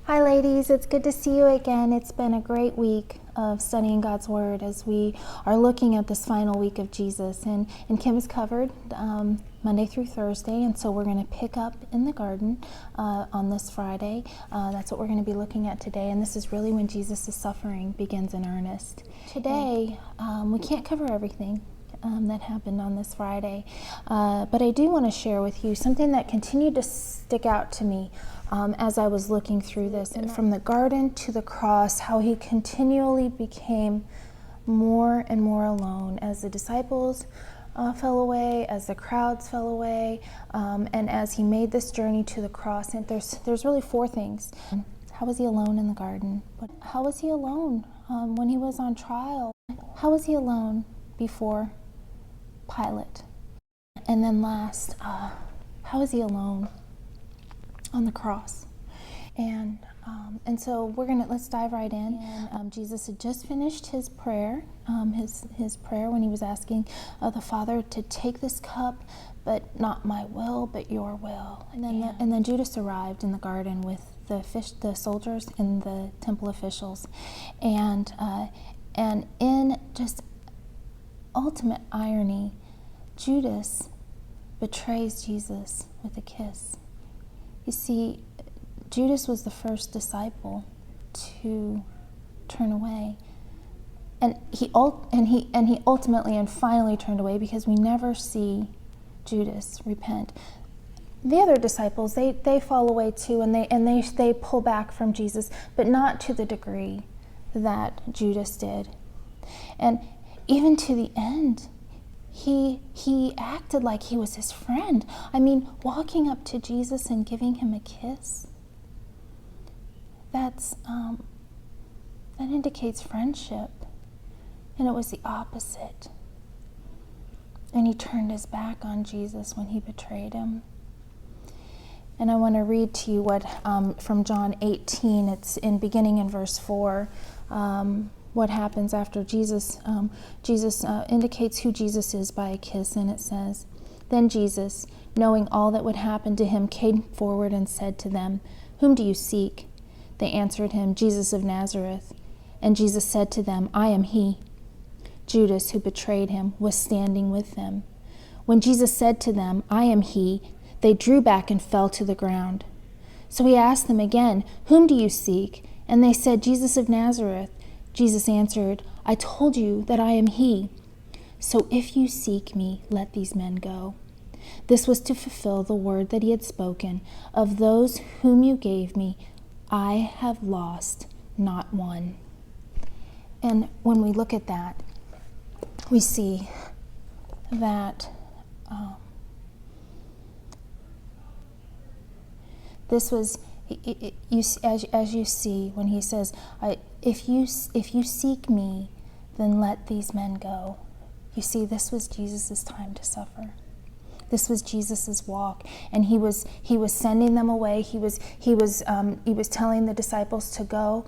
Hi ladies, it's good to see you again. It's been a great week of studying God's Word as we are looking at this final week of Jesus. And Kim has covered Monday through Thursday, and so we're going to pick up in the garden on this Friday. That's what we're going to be looking at today, and this is really when Jesus' suffering begins in earnest. Today, we can't cover everything that happened on this Friday, but I do want to share with you something that continued to stick out to me as I was looking through this, and from the garden to the cross, how he continually became more and more alone as the disciples fell away, as the crowds fell away, and as he made this journey to the cross. And there's really four things. How was he alone in the garden? But how was he alone when he was on trial? How was he alone before Pilate? And then last, how is he alone on the cross? And so let's dive right in. And Jesus had just finished his prayer, his prayer when he was asking the Father to take this cup, but not my will, but your will. And then Judas arrived in the garden with the soldiers and the temple officials, and in just ultimate irony, Judas betrays Jesus with a kiss. You see, Judas was the first disciple to turn away, and he ultimately and finally turned away, because we never see Judas repent. The other disciples, they fall away too, and they pull back from Jesus, but not to the degree that Judas did. And even to the end, he acted like he was his friend. I mean, walking up to Jesus and giving him a kiss. That indicates friendship, and it was the opposite. And he turned his back on Jesus when he betrayed him. And I want to read to you what from John 18. It's beginning in verse 4. What happens after Jesus indicates who Jesus is by a kiss, and it says, "Then Jesus, knowing all that would happen to him, came forward and said to them, 'Whom do you seek?' They answered him, 'Jesus of Nazareth.' And Jesus said to them, 'I am he.' Judas, who betrayed him, was standing with them. When Jesus said to them, 'I am he,' they drew back and fell to the ground. So he asked them again, 'Whom do you seek?' And they said, 'Jesus of Nazareth.' Jesus answered, 'I told you that I am he. So if you seek me, let these men go.' This was to fulfill the word that he had spoken, 'Of those whom you gave me, I have lost not one.'" And when we look at that, we see that this was, as you see when he says, if you seek me, then let these men go. You see, this was Jesus' time to suffer. This was Jesus' walk, and he was sending them away. He was telling the disciples to go.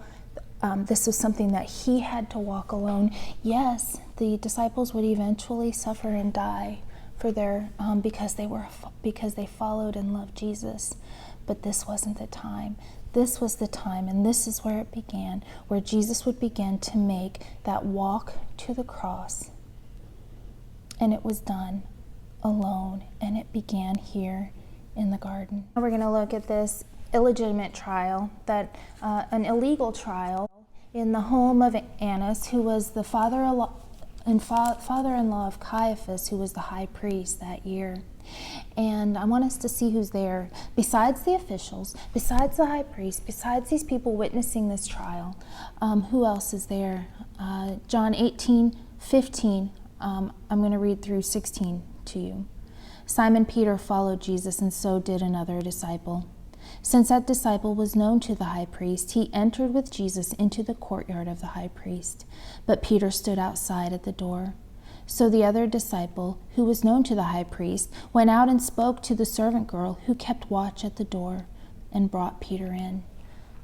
This was something that he had to walk alone. Yes, the disciples would eventually suffer and die for their because they followed and loved Jesus. But this wasn't the time. This was the time, and this is where it began, where Jesus would begin to make that walk to the cross. And it was done alone, and it began here in the garden. Now we're going to look at this illegitimate trial, an illegal trial in the home of Annas, who was the father-in-law of Caiaphas, who was the high priest that year. And I want us to see who's there. Besides the officials, besides the high priest, besides these people witnessing this trial, who else is there? John 18:15. I'm going to read through 16 to you. "Simon Peter followed Jesus, and so did another disciple. Since that disciple was known to the high priest, he entered with Jesus into the courtyard of the high priest. But Peter stood outside at the door. So the other disciple, who was known to the high priest, went out and spoke to the servant girl who kept watch at the door, and brought Peter in."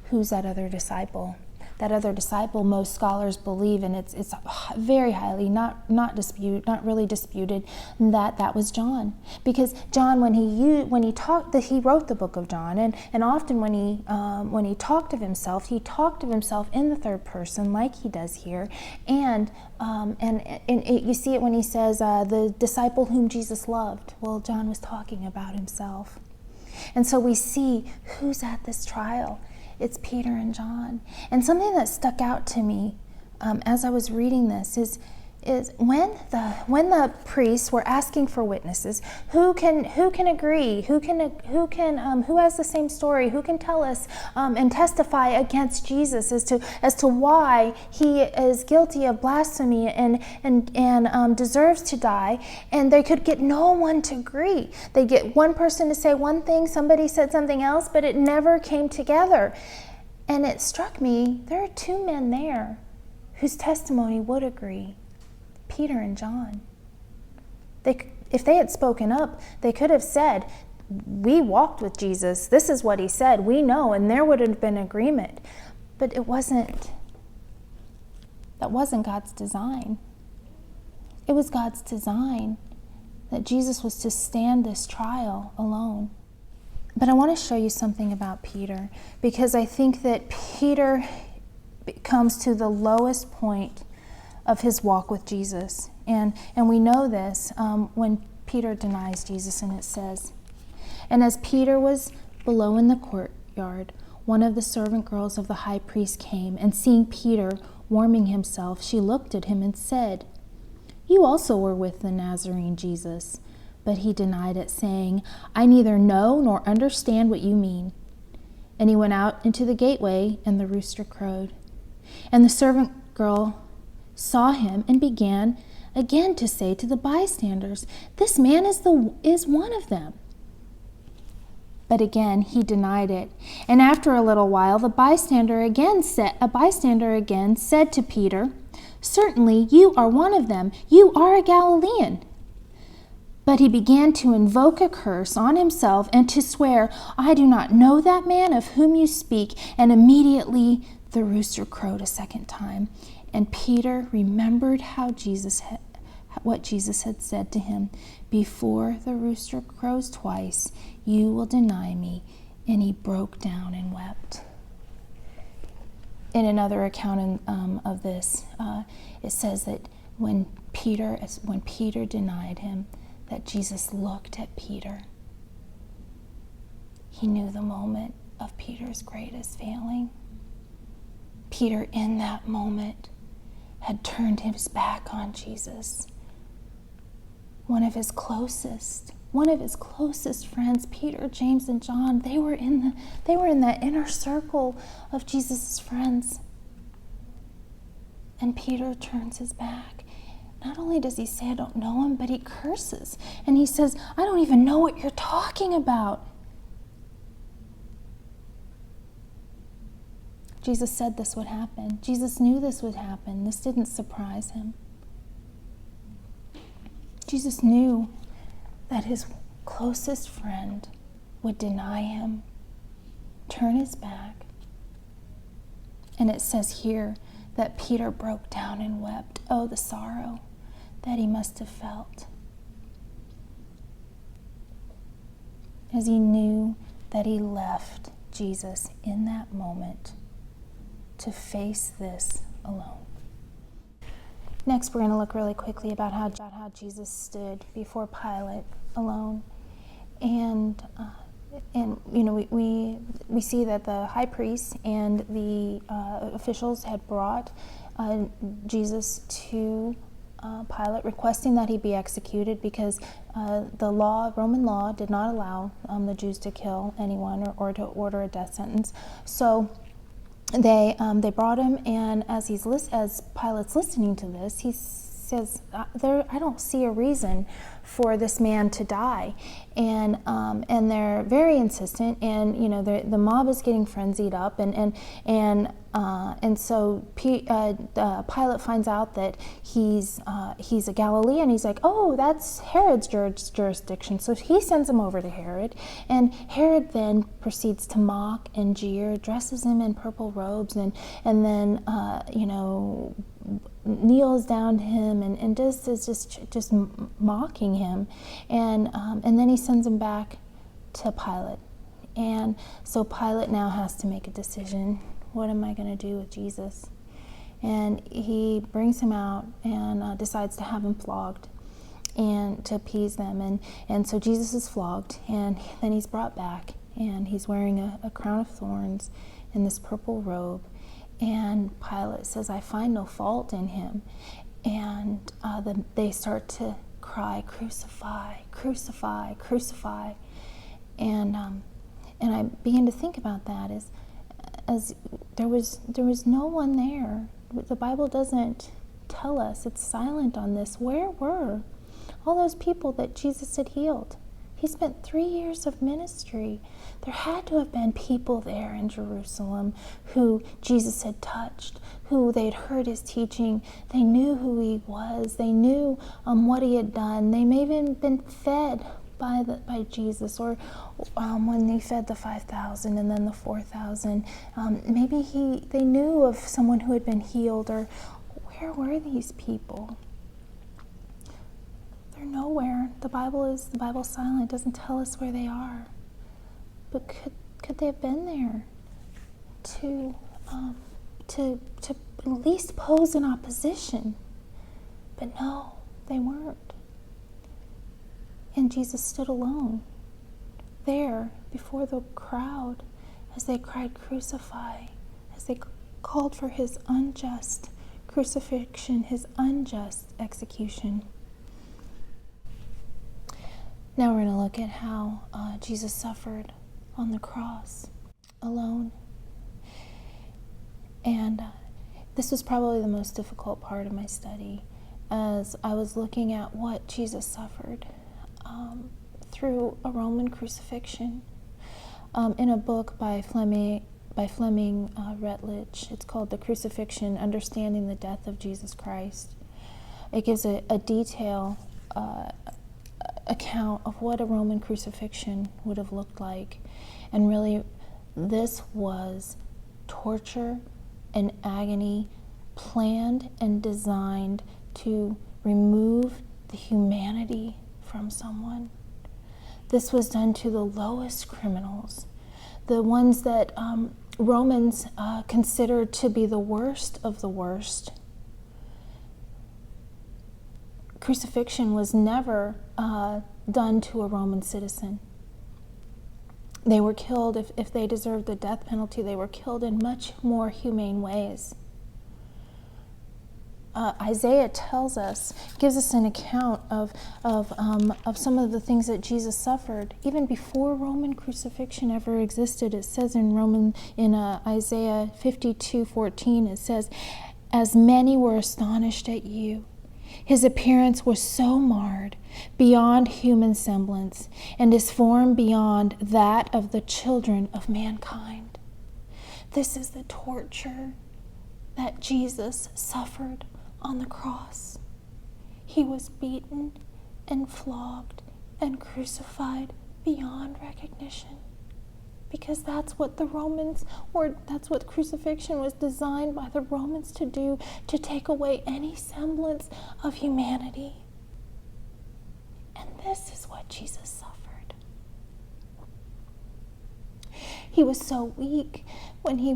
Who's that other disciple? that other disciple, most scholars believe, and it's very highly not really disputed, that was John. Because John, when he talked, that he wrote the book of John, and often when he talked of himself in the third person, like he does here, and you see it when he says the disciple whom Jesus loved. Well, John was talking about himself. And so we see who's at this trial. It's Peter and John. And something that stuck out to me as I was reading this is when the priests were asking for witnesses, who can agree, who has the same story, who can tell us and testify against Jesus as to why he is guilty of blasphemy and deserves to die, and they could get no one to agree. They get one person to say one thing, somebody said something else, but it never came together. And it struck me, there are two men there whose testimony would agree. Peter and John. If they had spoken up, they could have said, we walked with Jesus. This is what he said. We know, and there would have been agreement. But that wasn't God's design. It was God's design that Jesus was to stand this trial alone. But I want to show you something about Peter, because I think that Peter comes to the lowest point of his walk with Jesus. And we know this when Peter denies Jesus, and it says, "And as Peter was below in the courtyard, one of the servant girls of the high priest came, and seeing Peter warming himself, she looked at him and said, 'You also were with the Nazarene Jesus.' But he denied it, saying, 'I neither know nor understand what you mean.' And he went out into the gateway, and the rooster crowed. And the servant girl saw him and began again to say to the bystanders, 'This man is one of them.' But again he denied it. And after a little while a bystander again said to Peter, 'Certainly you are one of them. You are a Galilean.' But he began to invoke a curse on himself and to swear, 'I do not know that man of whom you speak.' And immediately the rooster crowed a second time. And Peter remembered what Jesus had said to him, 'Before the rooster crows twice, you will deny me.' And he broke down and wept." In another account of this, it says that when Peter denied him, that Jesus looked at Peter. He knew the moment of Peter's greatest failing. Peter, in that moment, had turned his back on Jesus. One of his closest friends, Peter, James, and John, they were in that inner circle of Jesus' friends. And Peter turns his back. Not only does he say, "I don't know him," but he curses. And he says, "I don't even know what you're talking about." Jesus said this would happen. Jesus knew this would happen. This didn't surprise him. Jesus knew that his closest friend would deny him, turn his back. And it says here that Peter broke down and wept. Oh, the sorrow that he must have felt, as he knew that he left Jesus in that moment to face this alone. Next, we're going to look really quickly about how Jesus stood before Pilate alone. And we see that the high priest and the officials had brought Jesus to Pilate, requesting that he be executed because the Roman law did not allow the Jews to kill anyone or to order a death sentence. So they brought him, and as Pilate's listening to this, he says, "I don't see a reason for this man to die. And they're very insistent, and the mob is getting frenzied up, and so Pilate finds out that he's a Galilean. He's like, oh, that's Herod's jurisdiction. So he sends him over to Herod, and Herod then proceeds to mock and jeer, dresses him in purple robes, and then kneels down to him and just is just mocking him, and then he sends him back to Pilate. And so Pilate now has to make a decision. What am I going to do with Jesus? And he brings him out and decides to have him flogged and to appease them. And so Jesus is flogged, and then he's brought back, and he's wearing a crown of thorns and this purple robe. And Pilate says, I find no fault in him. And they start to cry, crucify, crucify, crucify. And I began to think about that as there was no one there. The Bible doesn't tell us. It's silent on this. Where were all those people that Jesus had healed? He spent 3 years of ministry. There had to have been people there in Jerusalem who Jesus had touched, who they'd heard his teaching. They knew who he was. They knew what he had done. They may have even been fed by Jesus, or when he fed the 5,000 and then the 4,000. Maybe they knew of someone who had been healed, or where were these people? They're nowhere. The Bible's silent. It doesn't tell us where they are. But could they have been there to at least pose an opposition? But no, they weren't. And Jesus stood alone there before the crowd as they cried, crucify, as they called for his unjust crucifixion, his unjust execution. Now we're going to look at how Jesus suffered on the cross alone. And this was probably the most difficult part of my study, as I was looking at what Jesus suffered through a Roman crucifixion. In a book by Fleming Rutledge, it's called The Crucifixion: Understanding the Death of Jesus Christ. It gives a detailed account of what a Roman crucifixion would have looked like. And really, this was torture and agony planned and designed to remove the humanity from someone. This was done to the lowest criminals, the ones that Romans considered to be the worst of the worst. Crucifixion was never done to a Roman citizen. They were killed, if they deserved the death penalty, they were killed in much more humane ways. Isaiah tells us, gives us an account of some of the things that Jesus suffered even before Roman crucifixion ever existed. It says in Isaiah 52:14, it says, "As many were astonished at you, his appearance was so marred beyond human semblance, and his form beyond that of the children of mankind." This is the torture that Jesus suffered on the cross. He was beaten and flogged and crucified beyond recognition, because that's what that's what crucifixion was designed by the Romans to do, to take away any semblance of humanity. And this is what Jesus suffered. He was so weak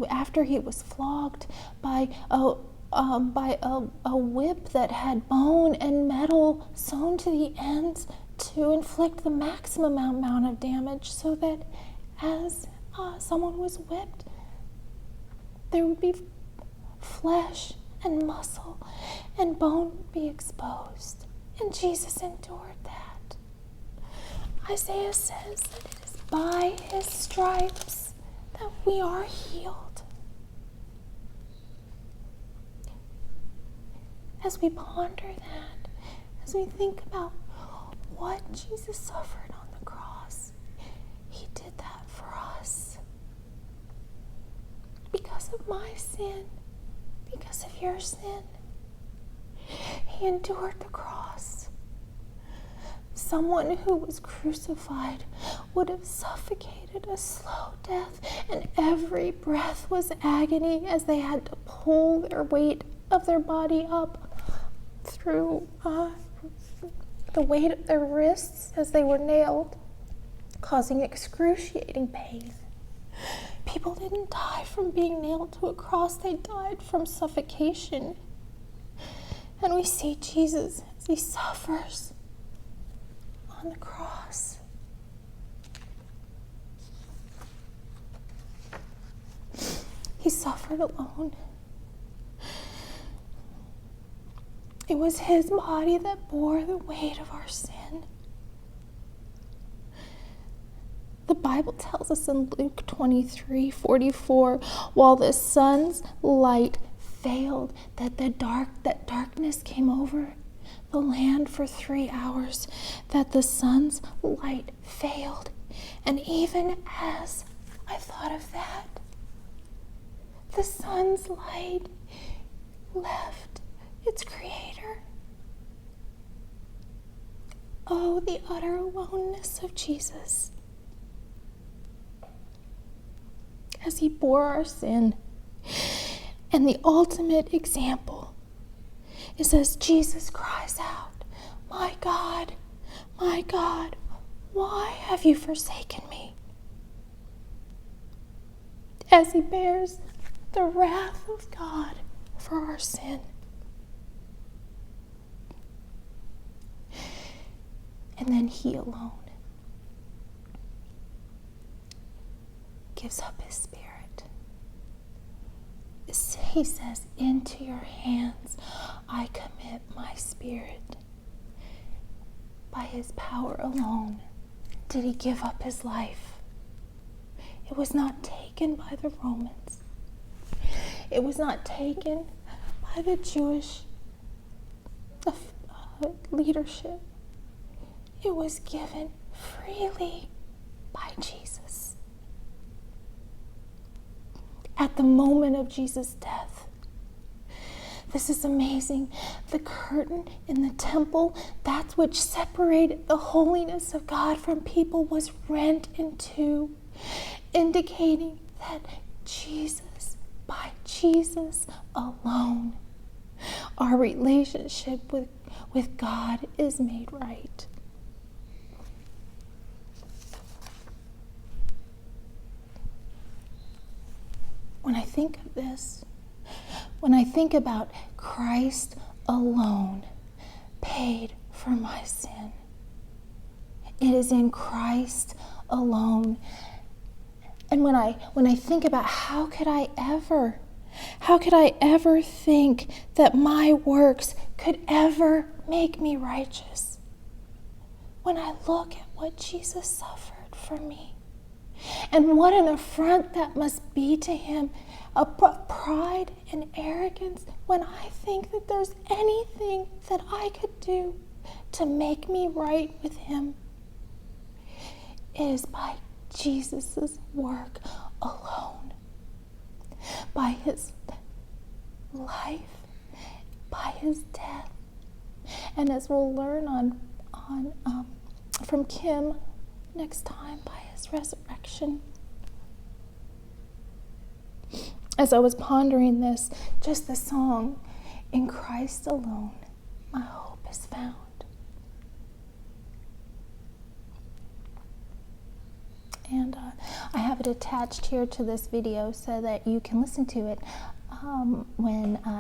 after he was flogged by a whip that had bone and metal sewn to the ends to inflict the maximum amount of damage, so that as someone was whipped, there would be flesh and muscle and bone be exposed. And Jesus endured that. Isaiah says that it is by his stripes that we are healed. As we ponder that, as we think about what Jesus suffered on the cross, he did that for us. Because of my sin, because of your sin, he endured the cross. Someone who was crucified would have suffocated a slow death, and every breath was agony as they had to pull their weight of their body up through the weight of their wrists as they were nailed, causing excruciating pain. People didn't die from being nailed to a cross, they died from suffocation. And we see Jesus as he suffers on the cross. He suffered alone. It was his body that bore the weight of our sin. The Bible tells us in Luke 23:44, while the sun's light failed, that darkness came over the land for 3 hours, that the sun's light failed. And even as I thought of that, the sun's light left its creator. Oh, the utter aloneness of Jesus as he bore our sin. And the ultimate example is as Jesus cries out, my God, why have you forsaken me?" As he bears the wrath of God for our sin. And then he alone gives up his spirit. He says, "Into your hands I commit my spirit." By his power alone did he give up his life. It was not taken by the Romans. It was not taken by the Jewish leadership. It was given freely by Jesus. At the moment of Jesus' death, this is amazing. The curtain in the temple, that which separated the holiness of God from people, was rent in two, indicating that by Jesus alone, our relationship with God is made right. When I think of this, when I think about Christ alone paid for my sin, it is in Christ alone. And when I think about how could I ever think that my works could ever make me righteous? When I look at what Jesus suffered for me, and what an affront that must be to him, a pride and arrogance, when I think that there's anything that I could do to make me right with him. It is by Jesus' work alone, by his life, by his death, and as we'll learn from Kim next time, by his resurrection. As I was pondering this, just the song, "In Christ alone my hope is found." And I have it attached here to this video so that you can listen to it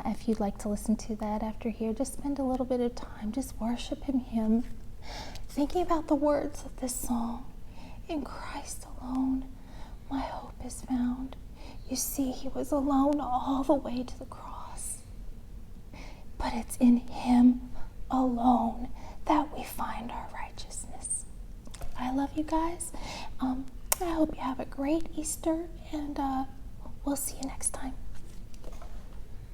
if you'd like to listen to that after here. Just spend a little bit of time just worshiping him, thinking about the words of this song. In Christ alone my hope is found. You see, he was alone all the way to the cross. But it's in him alone that we find our righteousness. I love you guys. I hope you have a great Easter, and we'll see you next time.